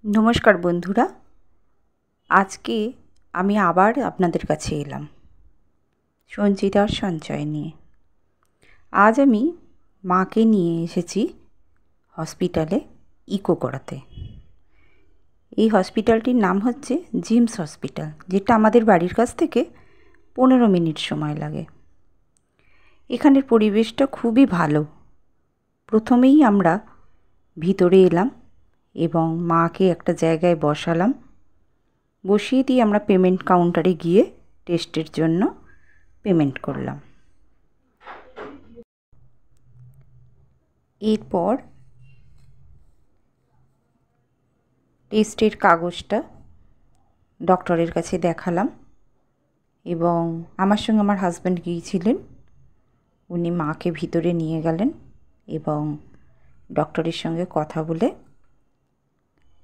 नमस्कार बंधुरा आज के आमी आबार आपनादेर काछे एलाम सञ्चितार सञ्चय निये। आज आमी माके निये एसेछि हस्पिटाले इको कराते। এই हस्पिटालटिर नाम हच्छे जिम्स हस्पिटाल, जेटा आमादेर बाड़िर काछ थेके 15 मिनिट समय लागे। एखानेर परिवेशटा खूबই भालो। प्रथमेई आमरा भितरे एलाम এবং মাকে একটা জায়গায় বসালাম, বসিয়ে দিয়ে আমরা পেমেন্ট কাউন্টারে গিয়ে টেস্টের জন্য পেমেন্ট করলাম। এরপর টেস্টের কাগজটা ডক্টরের কাছে দেখালাম এবং আমার সঙ্গে আমার হাজব্যান্ড গিয়েছিলেন। উনি মাকে ভিতরে নিয়ে গেলেন এবং ডক্টরের সঙ্গে কথা বলে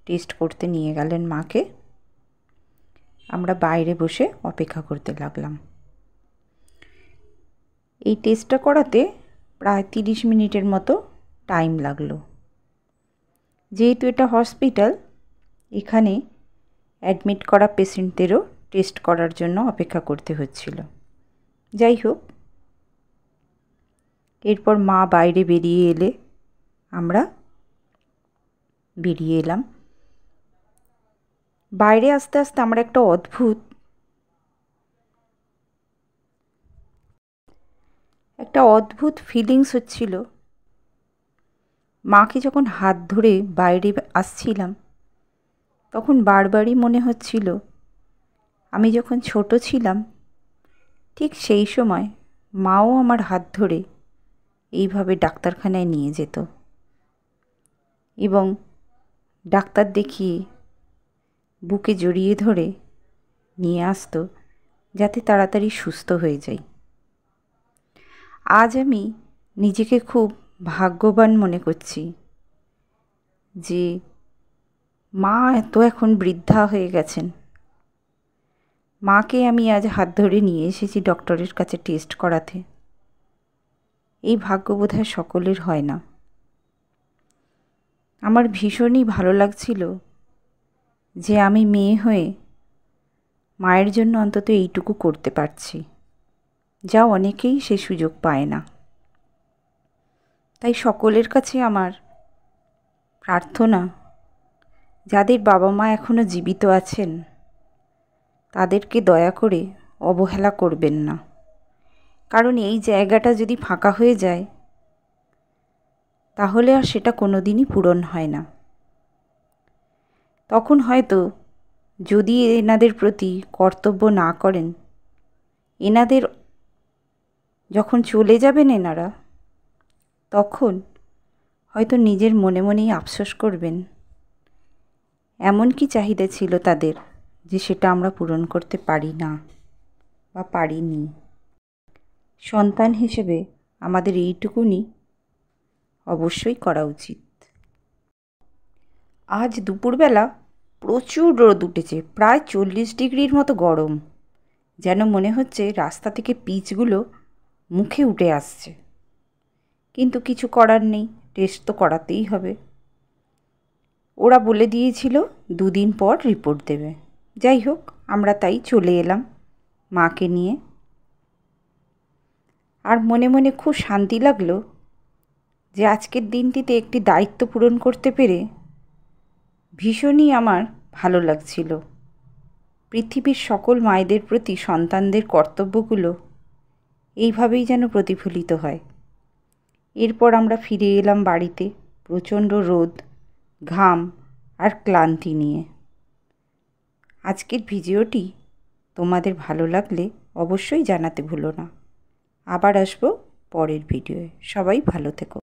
टेस्ट करते निये गेलेन माके। आमरा बाइरे बसे अपेक्षा करते लागलाम। এই টেস্টটা করাতে প্রায় 30 মিনিটের মতো টাইম লাগলো। যেহেতু এটা হসপিটাল, এখানে অ্যাডমিট করা পেশেন্টদেরও টেস্ট করার জন্য অপেক্ষা করতে হচ্ছিল। যাই হোক, এরপর মা বাইরে বেরিয়ে এলে আমরা বেরিয়ে এলাম। বাইরে আস্তে আস্তে আমার একটা অদ্ভুত ফিলিংস হচ্ছিল। মাকে যখন হাত ধরে বাইরে আসছিলাম তখন বারবারই মনে হচ্ছিল আমি যখন ছোট ছিলাম ঠিক সেই সময় মাও আমার হাত ধরে এইভাবে ডাক্তারখানায় নিয়ে যেত এবং ডাক্তার দেখিয়ে বুকে জড়িয়ে ধরে নিয়ে আসতো যাতে তাড়াতাড়ি সুস্থ হয়ে যাই। আজ আমি নিজেকে খুব ভাগ্যবান মনে করছি যে মা এত এখন বৃদ্ধা হয়ে গেছেন। মাকে আমি আজ হাত ধরে নিয়ে এসেছি ডক্টরের কাছে টেস্ট করাতে। এই ভাগ্য বোধহয় সকলের হয় না। আমার ভীষণই ভালো লাগছিল যে আমি মেয়ে হয়ে মায়ের জন্য অন্তত এইটুকু করতে পারছি, যা অনেকেই সে সুযোগ পায় না। তাই সকলের কাছে আমার প্রার্থনা, যাদের বাবা মা এখনো জীবিত আছেন তাদেরকে দয়া করে অবহেলা করবেন না। কারণ এই জায়গাটা যদি ফাঁকা হয়ে যায় তাহলে আর সেটা কোনোদিনই পূরণ হয় না। তখন হয়তো যদি এনাদের প্রতি কর্তব্য না করেন, এনাদের যখন চলে যাবেন এনারা, তখন হয়তো নিজের মনে মনেই আফসোস করবেন এমন কি চাহিদা ছিল তাদের যে সেটা আমরা পূরণ করতে পারি না বা পারিনি। সন্তান হিসেবে আমাদের এইটুকুনি অবশ্যই করা উচিত। আজ দুপুরবেলা প্রচুর রোদ উঠেছে, প্রায় 40 ডিগ্রির মতো গরম। যেন মনে হচ্ছে রাস্তা থেকে পিচগুলো মুখে উঠে আসছে। কিন্তু কিছু করার নেই, টেস্ট তো করাতেই হবে। ওরা বলে দিয়েছিল 2 দিন পর রিপোর্ট দেবে। যাই হোক, আমরা তাই চলে এলাম মাকে নিয়ে। আর মনে মনে খুব শান্তি লাগলো যে আজকের দিনটিতে একটি দায়িত্ব পূরণ করতে পেরে ভীষণই আমার ভালো লাগছিল। পৃথিবীর সকল মায়েদের প্রতি সন্তানদের কর্তব্যগুলো এইভাবেই যেন প্রতিফলিত হয়। এরপর আমরা ফিরে এলাম বাড়িতে, প্রচণ্ড রোদ, ঘাম আর ক্লান্তি নিয়ে। আজকের ভিডিওটি তোমাদের ভালো লাগলে অবশ্যই জানাতে ভুলো না। আবার আসবো পরের ভিডিওয়ে। সবাই ভালো থেকো।